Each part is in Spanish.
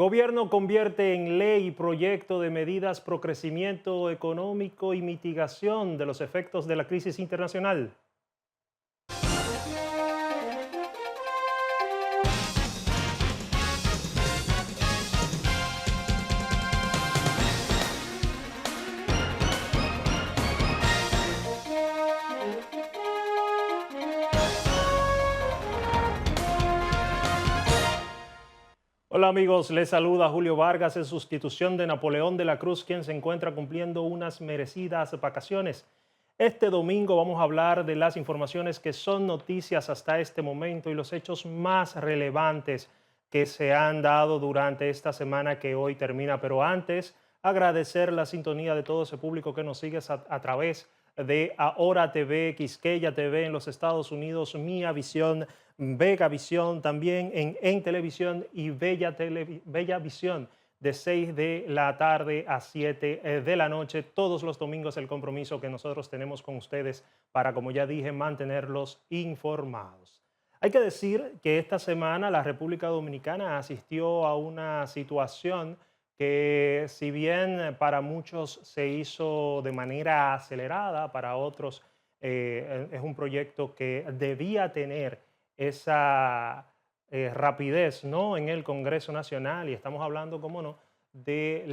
Gobierno convierte en ley proyecto de medidas pro crecimiento económico y mitigación de los efectos de la crisis internacional. Hola amigos, les saluda Julio Vargas en sustitución de Napoleón de la Cruz, quien se encuentra cumpliendo unas merecidas vacaciones. Este domingo vamos a hablar de las informaciones que son noticias hasta este momento y los hechos más relevantes que se han dado durante esta semana que hoy termina. Pero antes, agradecer la sintonía de todo ese público que nos sigue a través de Ahora TV, Quisqueya TV en los Estados Unidos, Mía Visión, Vega Visión también en televisión y Bella Visión de 6 de la tarde a 7 de la noche, todos los domingos el compromiso que nosotros tenemos con ustedes para, como ya dije, mantenerlos informados. Hay que decir que esta semana la República Dominicana asistió a una situación que si bien para muchos se hizo de manera acelerada, para otros es un proyecto que debía tener esa rapidez, ¿no?, en el Congreso Nacional, y estamos hablando, cómo no, de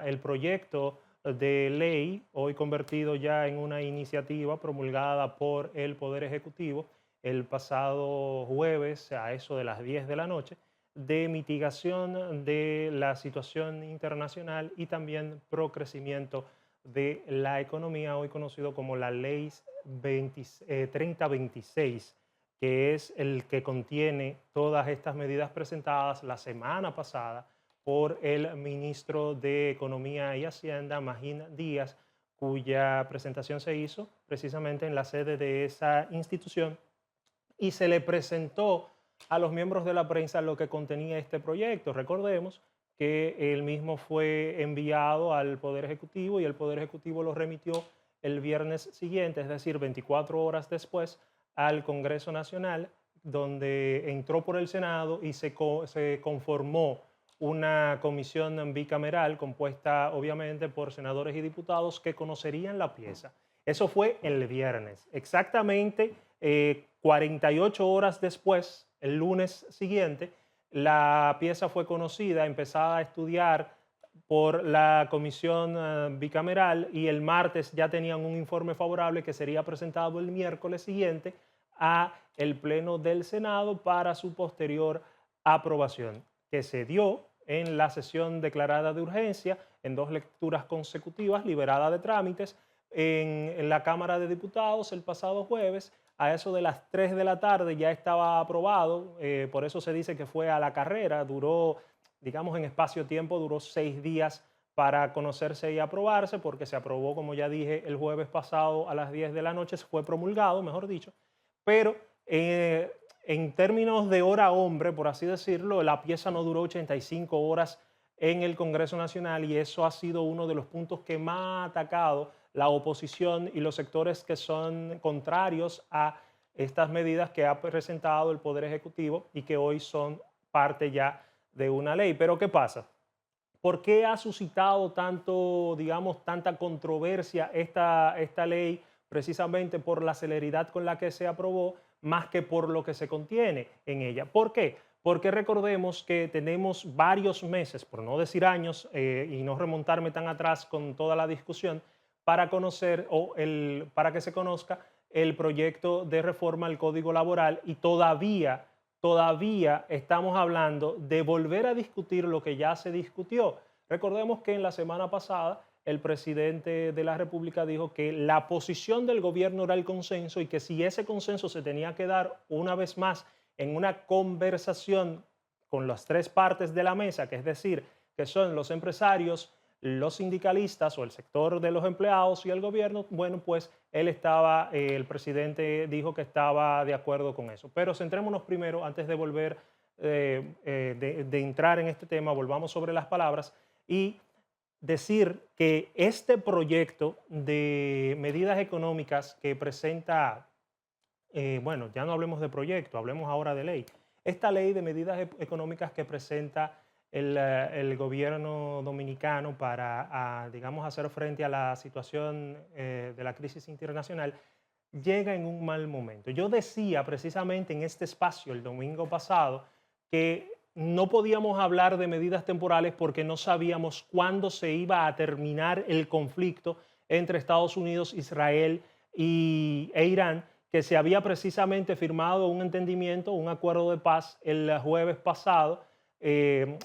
el proyecto de ley, hoy convertido ya en una iniciativa promulgada por el Poder Ejecutivo el pasado jueves a eso de las 10 de la noche, de mitigación de la situación internacional y también pro crecimiento de la economía, hoy conocido como la Ley 3026, que es el que contiene todas estas medidas presentadas la semana pasada por el ministro de Economía y Hacienda, Magín Díaz, cuya presentación se hizo precisamente en la sede de esa institución y se le presentó a los miembros de la prensa lo que contenía este proyecto. Recordemos que el mismo fue enviado al Poder Ejecutivo y el Poder Ejecutivo lo remitió el viernes siguiente, es decir, 24 horas después, al Congreso Nacional, donde entró por el Senado y se conformó una comisión bicameral compuesta obviamente por senadores y diputados que conocerían la pieza. Eso fue el viernes. Exactamente 48 horas después, el lunes siguiente, la pieza fue conocida, empezada a estudiar por la comisión bicameral y el martes ya tenían un informe favorable que sería presentado el miércoles siguiente a el Pleno del Senado para su posterior aprobación, que se dio en la sesión declarada de urgencia en 2 lecturas consecutivas, liberada de trámites, en la Cámara de Diputados el pasado jueves. A eso de las 3 de la tarde ya estaba aprobado, por eso se dice que fue a la carrera, duró, digamos en espacio-tiempo, duró 6 días para conocerse y aprobarse, porque se aprobó, como ya dije, el jueves pasado a las 10 de la noche, fue promulgado, mejor dicho, pero en términos de hora hombre, por así decirlo, la pieza no duró 85 horas en el Congreso Nacional y eso ha sido uno de los puntos que más ha atacado la oposición y los sectores que son contrarios a estas medidas que ha presentado el Poder Ejecutivo y que hoy son parte ya de una ley. Pero ¿qué pasa? ¿Por qué ha suscitado tanto, digamos, tanta controversia esta ley? Precisamente por la celeridad con la que se aprobó, más que por lo que se contiene en ella. ¿Por qué? Porque recordemos que tenemos varios meses, por no decir años, y no remontarme tan atrás con toda la discusión, para conocer para que se conozca el proyecto de reforma al Código Laboral y todavía estamos hablando de volver a discutir lo que ya se discutió. Recordemos que en la semana pasada el presidente de la República dijo que la posición del gobierno era el consenso y que si ese consenso se tenía que dar una vez más en una conversación con las 3 partes de la mesa, que es decir, que son los empresarios, los sindicalistas o el sector de los empleados y el gobierno, bueno, pues el presidente dijo que estaba de acuerdo con eso. Pero centrémonos primero, antes de volver, de entrar en este tema, volvamos sobre las palabras y decir que este proyecto de medidas económicas que presenta, bueno, ya no hablemos de proyecto, hablemos ahora de ley. Esta ley de medidas económicas que presenta el gobierno dominicano para, digamos, hacer frente a la situación de la crisis internacional, llega en un mal momento. Yo decía precisamente en este espacio el domingo pasado que no podíamos hablar de medidas temporales porque no sabíamos cuándo se iba a terminar el conflicto entre Estados Unidos, Israel e Irán, que se había precisamente firmado un entendimiento, un acuerdo de paz el jueves pasado,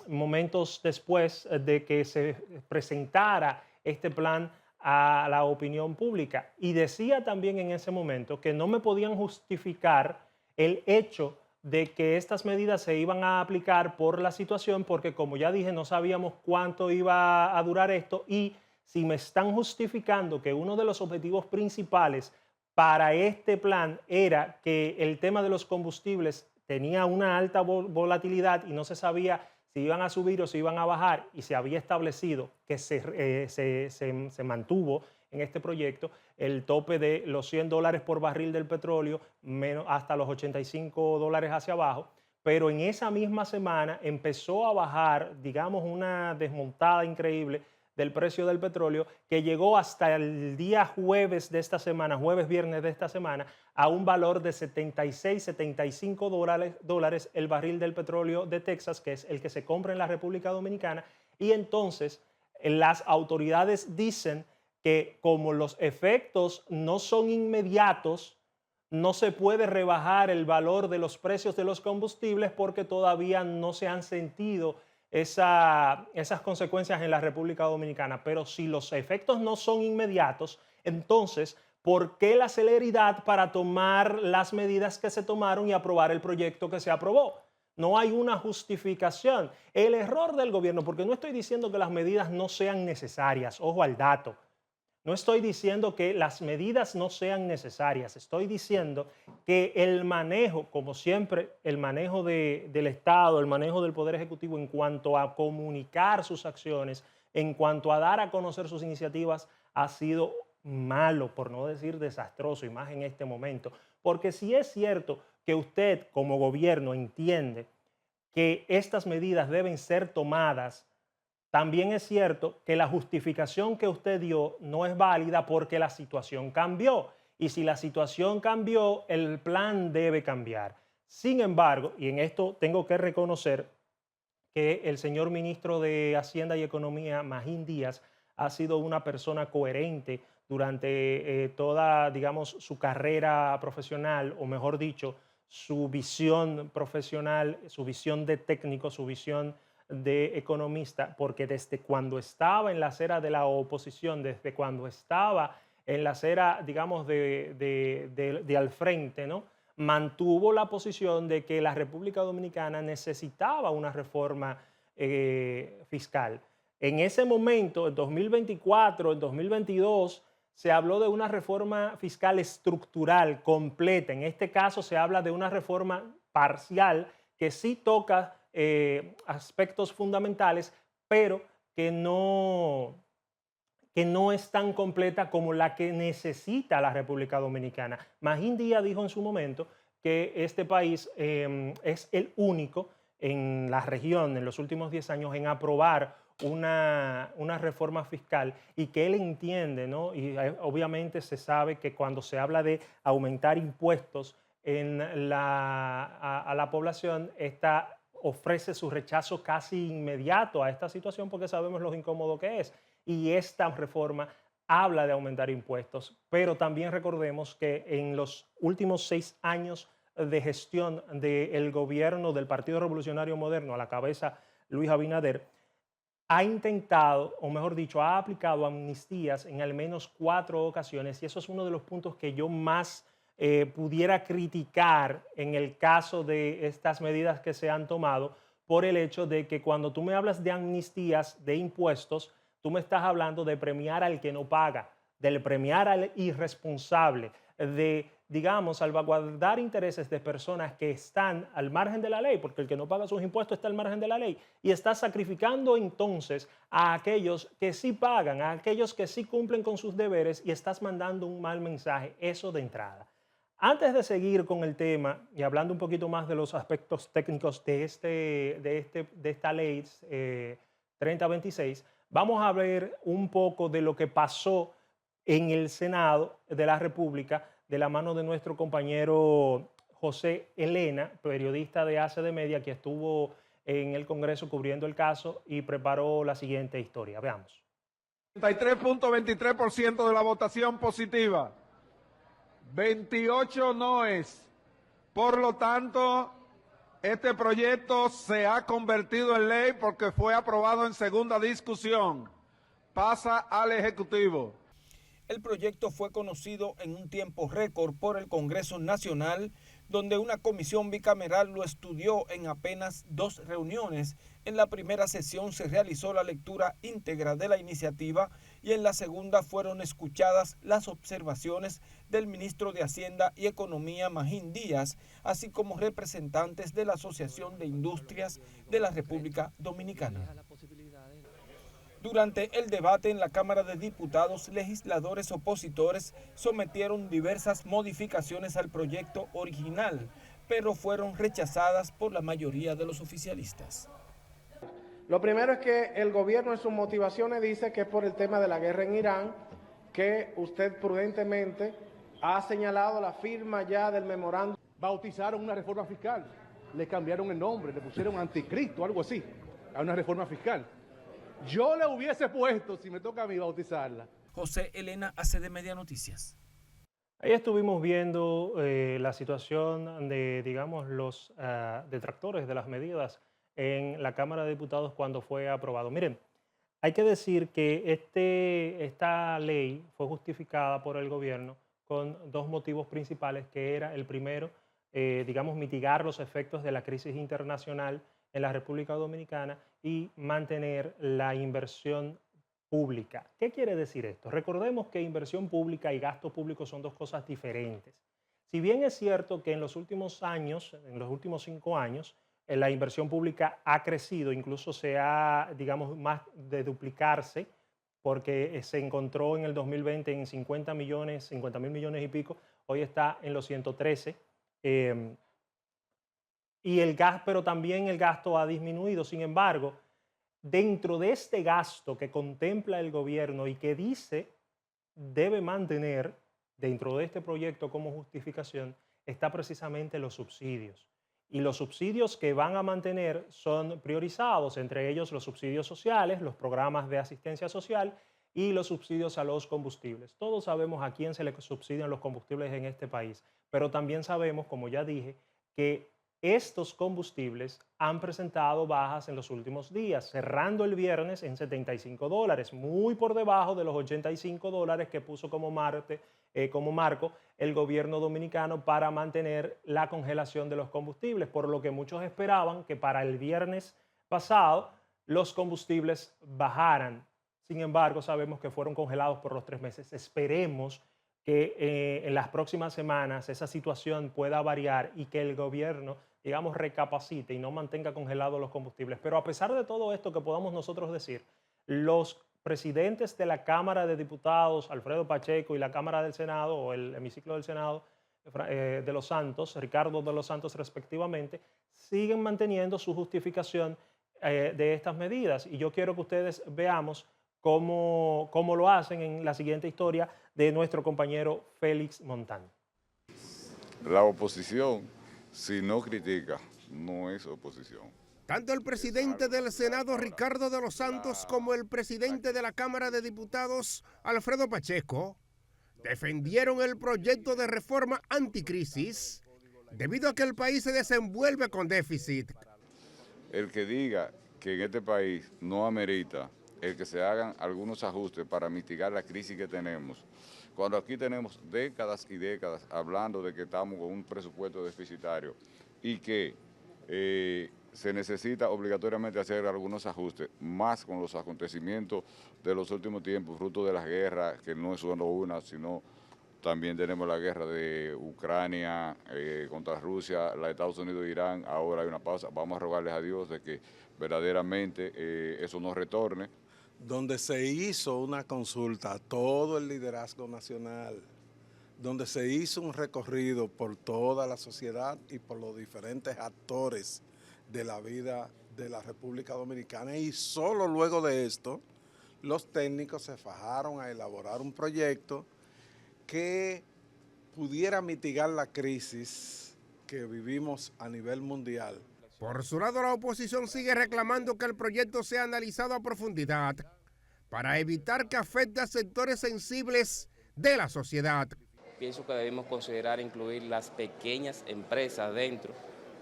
momentos después de que se presentara este plan a la opinión pública. Y decía también en ese momento que no me podían justificar el hecho de que estas medidas se iban a aplicar por la situación, porque como ya dije, no sabíamos cuánto iba a durar esto y si me están justificando que uno de los objetivos principales para este plan era que el tema de los combustibles tenía una alta volatilidad y no se sabía si iban a subir o si iban a bajar, y se había establecido que se mantuvo en este proyecto el tope de los $100 por barril del petróleo, menos, hasta los $85 hacia abajo, pero en esa misma semana empezó a bajar, digamos, una desmontada increíble del precio del petróleo, que llegó hasta el día jueves de esta semana, jueves, viernes de esta semana, a un valor de 76, $75 el barril del petróleo de Texas, que es el que se compra en la República Dominicana. Y entonces las autoridades dicen que como los efectos no son inmediatos, no se puede rebajar el valor de los precios de los combustibles porque todavía no se han sentido esas consecuencias en la República Dominicana. Pero si los efectos no son inmediatos, entonces, ¿por qué la celeridad para tomar las medidas que se tomaron y aprobar el proyecto que se aprobó? No hay una justificación. El error del gobierno, porque no estoy diciendo que las medidas no sean necesarias, ojo al dato. No estoy diciendo que las medidas no sean necesarias, estoy diciendo que el manejo, como siempre, el manejo del Estado, el manejo del Poder Ejecutivo en cuanto a comunicar sus acciones, en cuanto a dar a conocer sus iniciativas, ha sido malo, por no decir desastroso, y más en este momento. Porque si es cierto que usted como gobierno entiende que estas medidas deben ser tomadas, también es cierto que la justificación que usted dio no es válida porque la situación cambió. Y si la situación cambió, el plan debe cambiar. Sin embargo, y en esto tengo que reconocer que el señor ministro de Hacienda y Economía, Magín Díaz, ha sido una persona coherente durante toda, digamos, su carrera profesional, o mejor dicho, su visión profesional, su visión de técnico, su visión de economista, porque desde cuando estaba en la acera de la oposición, desde cuando estaba en la acera, digamos, de al frente, ¿no? Mantuvo la posición de que la República Dominicana necesitaba una reforma fiscal. En ese momento, en 2024, en 2022, se habló de una reforma fiscal estructural completa. En este caso se habla de una reforma parcial que sí toca aspectos fundamentales, pero que no es tan completa como la que necesita la República Dominicana. Magín Díaz dijo en su momento que este país es el único en la región en los últimos 10 años en aprobar una reforma fiscal, y que él entiende, ¿no? Y obviamente se sabe que cuando se habla de aumentar impuestos a la población, esta ofrece su rechazo casi inmediato a esta situación porque sabemos lo incómodo que es. Y esta reforma habla de aumentar impuestos, pero también recordemos que en los últimos 6 años de gestión del gobierno del Partido Revolucionario Moderno, a la cabeza Luis Abinader, ha intentado, o mejor dicho, ha aplicado amnistías en al menos 4 ocasiones, y eso es uno de los puntos que yo más pudiera criticar en el caso de estas medidas que se han tomado, por el hecho de que cuando tú me hablas de amnistías de impuestos, tú me estás hablando de premiar al que no paga, del premiar al irresponsable, de, digamos, salvaguardar intereses de personas que están al margen de la ley, porque el que no paga sus impuestos está al margen de la ley, y está sacrificando entonces a aquellos que sí pagan, a aquellos que sí cumplen con sus deberes, y estás mandando un mal mensaje, eso de entrada. Antes de seguir con el tema y hablando un poquito más de los aspectos técnicos de esta ley 3026, vamos a ver un poco de lo que pasó en el Senado de la República de la mano de nuestro compañero José Elena, periodista de ACD Media, que estuvo en el Congreso cubriendo el caso y preparó la siguiente historia. Veamos. 33.23% de la votación positiva, 28 noes. Por lo tanto, este proyecto se ha convertido en ley porque fue aprobado en segunda discusión. Pasa al Ejecutivo. El proyecto fue conocido en un tiempo récord por el Congreso Nacional, donde una comisión bicameral lo estudió en apenas 2 reuniones. En la primera sesión se realizó la lectura íntegra de la iniciativa y en la segunda fueron escuchadas las observaciones del ministro de Hacienda y Economía, Magín Díaz, así como representantes de la Asociación de Industrias de la República Dominicana. Durante el debate en la Cámara de Diputados, legisladores opositores sometieron diversas modificaciones al proyecto original, pero fueron rechazadas por la mayoría de los oficialistas. Lo primero es que el gobierno en sus motivaciones dice que es por el tema de la guerra en Irán, que usted prudentemente ha señalado la firma ya del memorándum. Bautizaron una reforma fiscal, le cambiaron el nombre, le pusieron anticristo, algo así, a una reforma fiscal. Yo le hubiese puesto, si me toca a mí bautizarla. José Elena, ACD Media Noticias. Ahí estuvimos viendo la situación de, digamos, los detractores de las medidas en la Cámara de Diputados cuando fue aprobado. Miren, hay que decir que esta ley fue justificada por el gobierno con 2 motivos principales, que era el primero, digamos, mitigar los efectos de la crisis internacional en la República Dominicana y mantener la inversión pública. ¿Qué quiere decir esto? Recordemos que inversión pública y gasto público son 2 cosas diferentes. Si bien es cierto que en los últimos años, en los últimos 5 años, la inversión pública ha crecido, incluso se ha, digamos, más de duplicarse, porque se encontró en el 2020 en 50 mil millones y pico, hoy está en los 113. Pero también el gasto ha disminuido. Sin embargo, dentro de este gasto que contempla el gobierno y que dice debe mantener dentro de este proyecto como justificación, está precisamente los subsidios. Y los subsidios que van a mantener son priorizados, entre ellos los subsidios sociales, los programas de asistencia social y los subsidios a los combustibles. Todos sabemos a quién se le subsidian los combustibles en este país, pero también sabemos, como ya dije, que estos combustibles han presentado bajas en los últimos días, cerrando el viernes en $75, muy por debajo de los $85 que puso como marco el gobierno dominicano para mantener la congelación de los combustibles, por lo que muchos esperaban que para el viernes pasado los combustibles bajaran. Sin embargo, sabemos que fueron congelados por los 3 meses. Esperemos que en las próximas semanas esa situación pueda variar y que el gobierno, digamos, recapacite y no mantenga congelados los combustibles. Pero a pesar de todo esto que podamos nosotros decir, los presidentes de la Cámara de Diputados, Alfredo Pacheco, y la Cámara del Senado, o el hemiciclo del Senado, de los Santos, Ricardo de los Santos respectivamente, siguen manteniendo su justificación de estas medidas. Y yo quiero que ustedes veamos cómo lo hacen en la siguiente historia de nuestro compañero Félix Montán. La oposición, si no critica, no es oposición. Tanto el presidente del Senado, Ricardo de los Santos, como el presidente de la Cámara de Diputados, Alfredo Pacheco, defendieron el proyecto de reforma anticrisis debido a que el país se desenvuelve con déficit. El que diga que en este país no amerita el que se hagan algunos ajustes para mitigar la crisis que tenemos, cuando aquí tenemos décadas y décadas hablando de que estamos con un presupuesto deficitario y que se necesita obligatoriamente hacer algunos ajustes, más con los acontecimientos de los últimos tiempos, fruto de las guerras, que no es solo una, sino también tenemos la guerra de Ucrania contra Rusia, la de Estados Unidos e Irán. Ahora hay una pausa. Vamos a rogarles a Dios de que verdaderamente eso no retorne. Donde se hizo una consulta a todo el liderazgo nacional donde se hizo un recorrido por toda la sociedad y por los diferentes actores de la vida de la República Dominicana, y solo luego de esto los técnicos se fajaron a elaborar un proyecto que pudiera mitigar la crisis que vivimos a nivel mundial. Por su lado, la oposición sigue reclamando que el proyecto sea analizado a profundidad para evitar que afecte a sectores sensibles de la sociedad. Pienso que debemos considerar incluir las pequeñas empresas dentro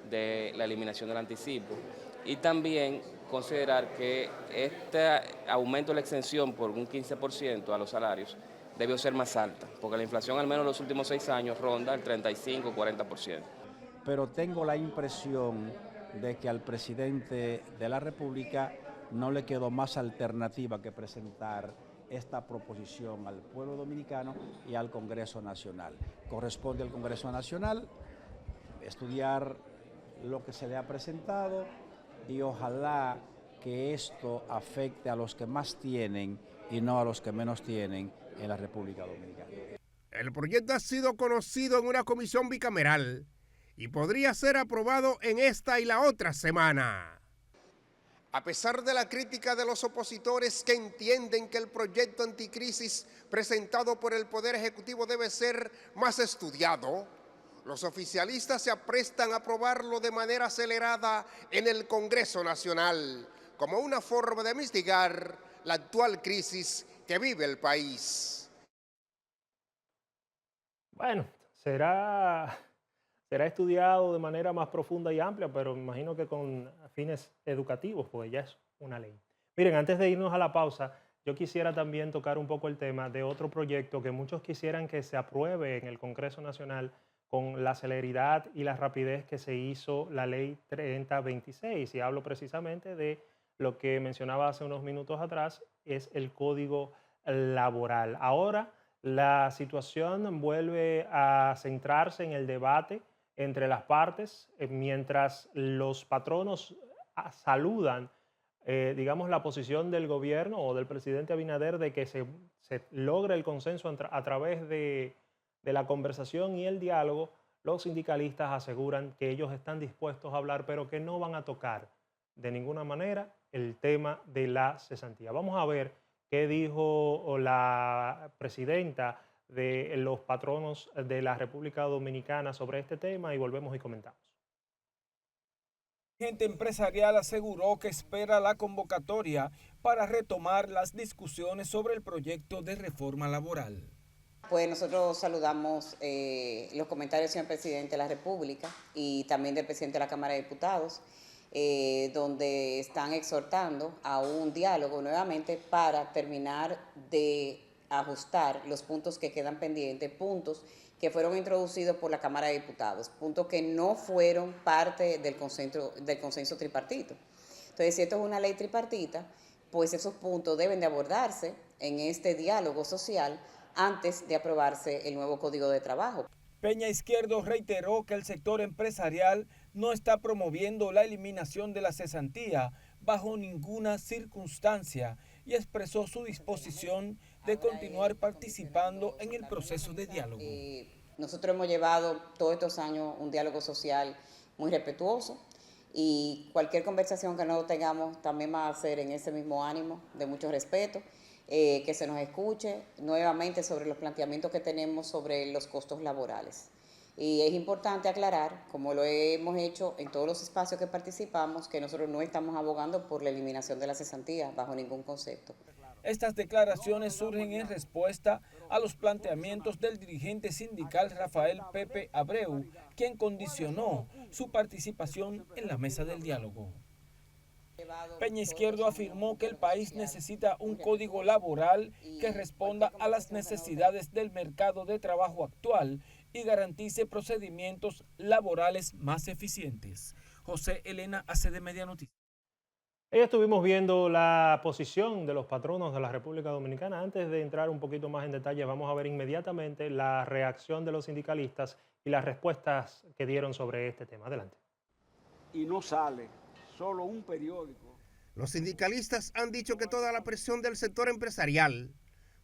de la eliminación del anticipo y también considerar que este aumento de la exención por un 15% a los salarios debió ser más alta, porque la inflación al menos en los últimos 6 años ronda el 35-40%. Pero tengo la impresión de que al presidente de la República no le quedó más alternativa que presentar esta proposición al pueblo dominicano y al Congreso Nacional. Corresponde al Congreso Nacional estudiar lo que se le ha presentado y ojalá que esto afecte a los que más tienen y no a los que menos tienen en la República Dominicana. El proyecto ha sido conocido en una comisión bicameral y podría ser aprobado en esta y la otra semana. A pesar de la crítica de los opositores que entienden que el proyecto anticrisis presentado por el Poder Ejecutivo debe ser más estudiado, los oficialistas se aprestan a aprobarlo de manera acelerada en el Congreso Nacional, como una forma de mitigar la actual crisis que vive el país. Bueno, será estudiado de manera más profunda y amplia, pero me imagino que con fines educativos, pues ya es una ley. Miren, antes de irnos a la pausa, yo quisiera también tocar un poco el tema de otro proyecto que muchos quisieran que se apruebe en el Congreso Nacional con la celeridad y la rapidez que se hizo la Ley 3026. Y hablo precisamente de lo que mencionaba hace unos minutos atrás, es el Código Laboral. Ahora la situación vuelve a centrarse en el debate entre las partes, mientras los patronos saludan, digamos, la posición del gobierno o del presidente Abinader de que se logre el consenso a través de la conversación y el diálogo. Los sindicalistas aseguran que ellos están dispuestos a hablar, pero que no van a tocar de ninguna manera el tema de la cesantía. Vamos a ver qué dijo la presidenta de los patronos de la República Dominicana sobre este tema y volvemos y comentamos. El dirigente empresarial aseguró que espera la convocatoria para retomar las discusiones sobre el proyecto de reforma laboral. Pues nosotros saludamos los comentarios del señor presidente de la República y también del presidente de la Cámara de Diputados, donde están exhortando a un diálogo nuevamente para terminar de ajustar los puntos que quedan pendientes, puntos que fueron introducidos por la Cámara de Diputados, puntos que no fueron parte del consenso tripartito. Entonces, si esto es una ley tripartita, pues esos puntos deben de abordarse en este diálogo social antes de aprobarse el nuevo Código de Trabajo. Peña Izquierdo reiteró que el sector empresarial no está promoviendo la eliminación de la cesantía bajo ninguna circunstancia y expresó su disposición de continuar participando en el proceso de diálogo. Nosotros hemos llevado todos estos años un diálogo social muy respetuoso y cualquier conversación que no tengamos también va a ser en ese mismo ánimo de mucho respeto. Que se nos escuche nuevamente sobre los planteamientos que tenemos sobre los costos laborales. Y es importante aclarar, como lo hemos hecho en todos los espacios que participamos, que nosotros no estamos abogando por la eliminación de la cesantía bajo ningún concepto. Estas declaraciones surgen en respuesta a los planteamientos del dirigente sindical Rafael Pepe Abreu, quien condicionó su participación en la mesa del diálogo. Peña Izquierdo afirmó que el país necesita un código laboral que responda a las necesidades del mercado de trabajo actual y garantice procedimientos laborales más eficientes. José Elena, ACD Media Noticias. Ahí estuvimos viendo la posición de los patronos de la República Dominicana. Antes de entrar un poquito más en detalle, vamos a ver inmediatamente la reacción de los sindicalistas y las respuestas que dieron sobre este tema. Adelante. Y no sale. Solo un periódico. Los sindicalistas han dicho que toda la presión del sector empresarial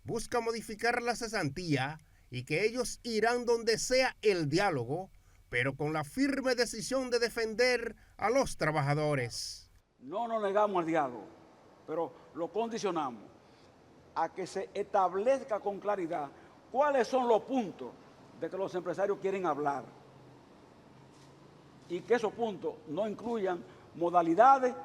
busca modificar la cesantía y que ellos irán donde sea el diálogo, pero con la firme decisión de defender a los trabajadores. No nos negamos al diálogo, pero lo condicionamos a que se establezca con claridad cuáles son los puntos de que los empresarios quieren hablar y que esos puntos no incluyan modalidades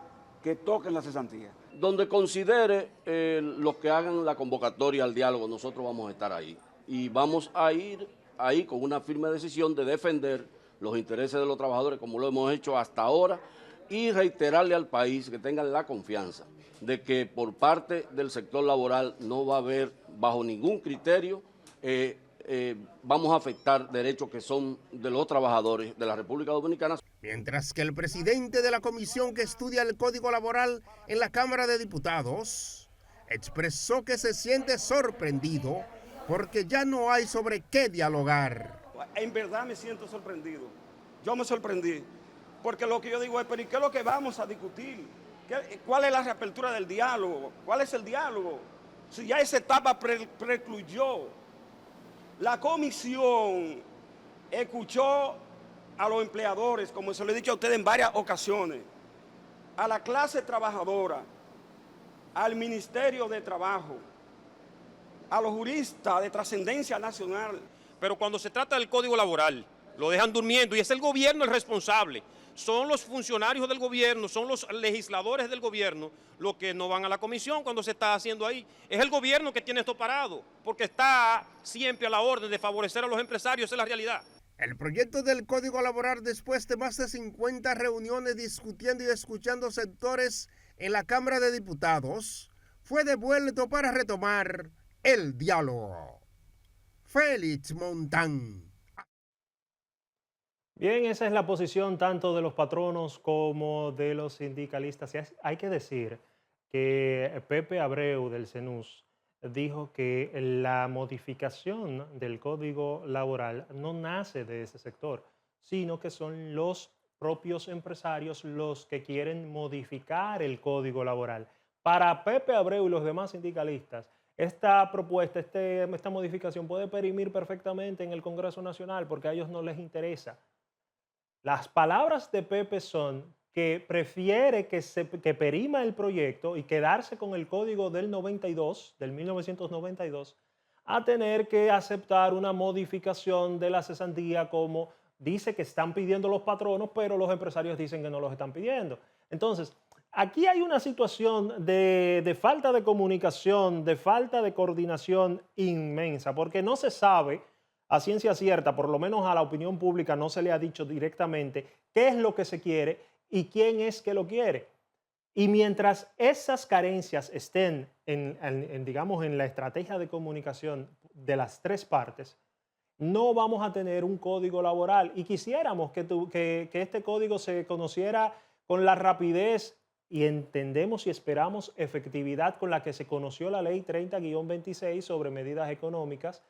que toquen la cesantía. Donde considere los que hagan la convocatoria al diálogo, nosotros vamos a estar ahí. Y vamos a ir ahí con una firme decisión de defender los intereses de los trabajadores, como lo hemos hecho hasta ahora, y reiterarle al país que tengan la confianza de que por parte del sector laboral no va a haber, bajo ningún criterio, vamos a afectar derechos que son de los trabajadores de la República Dominicana. Mientras que el presidente de la comisión que estudia el Código Laboral en la Cámara de Diputados expresó que se siente sorprendido porque ya no hay sobre qué dialogar. En verdad me siento sorprendido. Yo me sorprendí, porque lo que yo digo es, pero ¿y qué es lo que vamos a discutir? ¿Cuál es la reapertura del diálogo? ¿Cuál es el diálogo? Si ya esa etapa precluyó. La comisión escuchó a los empleadores, como se lo he dicho a ustedes en varias ocasiones, a la clase trabajadora, al Ministerio de Trabajo, a los juristas de trascendencia nacional. Pero cuando se trata del Código Laboral, lo dejan durmiendo y es el gobierno el responsable. Son los funcionarios del gobierno, son los legisladores del gobierno los que no van a la comisión cuando se está haciendo ahí. Es el gobierno que tiene esto parado, porque está siempre a la orden de favorecer a los empresarios, esa es la realidad. El proyecto del Código Laboral, después de más de 50 reuniones discutiendo y escuchando sectores en la Cámara de Diputados, fue devuelto para retomar el diálogo. Félix Montán. Bien, esa es la posición tanto de los patronos como de los sindicalistas. Hay que decir que Pepe Abreu del CNUS dijo que la modificación del Código Laboral no nace de ese sector, sino que son los propios empresarios los que quieren modificar el Código Laboral. Para Pepe Abreu y los demás sindicalistas, esta propuesta, esta modificación puede perimir perfectamente en el Congreso Nacional porque a ellos no les interesa. Las palabras de Pepe son que prefiere que perima el proyecto y quedarse con el código del 1992, a tener que aceptar una modificación de la cesantía como dice que están pidiendo los patronos, pero los empresarios dicen que no los están pidiendo. Entonces, aquí hay una situación de falta de comunicación, de falta de coordinación inmensa, porque no se sabe a ciencia cierta, por lo menos a la opinión pública no se le ha dicho directamente qué es lo que se quiere y quién es que lo quiere. Y mientras esas carencias estén digamos, en la estrategia de comunicación de las tres partes, no vamos a tener un código laboral. Y quisiéramos que este código se conociera con la rapidez y entendemos y esperamos efectividad con la que se conoció la ley 30-26 sobre medidas económicas,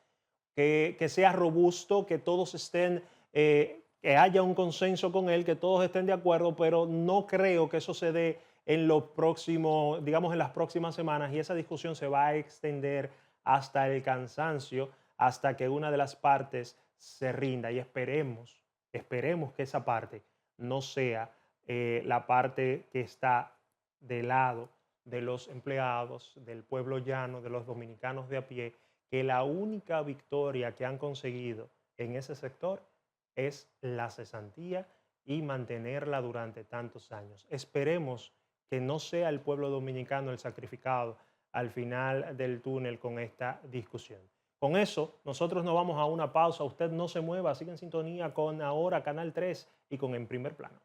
que sea robusto, que todos estén, que haya un consenso con él, que todos estén de acuerdo, pero no creo que eso se dé en los próximos, digamos, en las próximas semanas, y esa discusión se va a extender hasta el cansancio, hasta que una de las partes se rinda, y esperemos que esa parte no sea la parte que está del lado de los empleados, del pueblo llano, de los dominicanos de a pie, que la única victoria que han conseguido en ese sector es la cesantía y mantenerla durante tantos años. Esperemos que no sea el pueblo dominicano el sacrificado al final del túnel con esta discusión. Con eso, nosotros nos vamos a una pausa. Usted no se mueva, siga en sintonía con ahora Canal 3 y con En Primer Plano.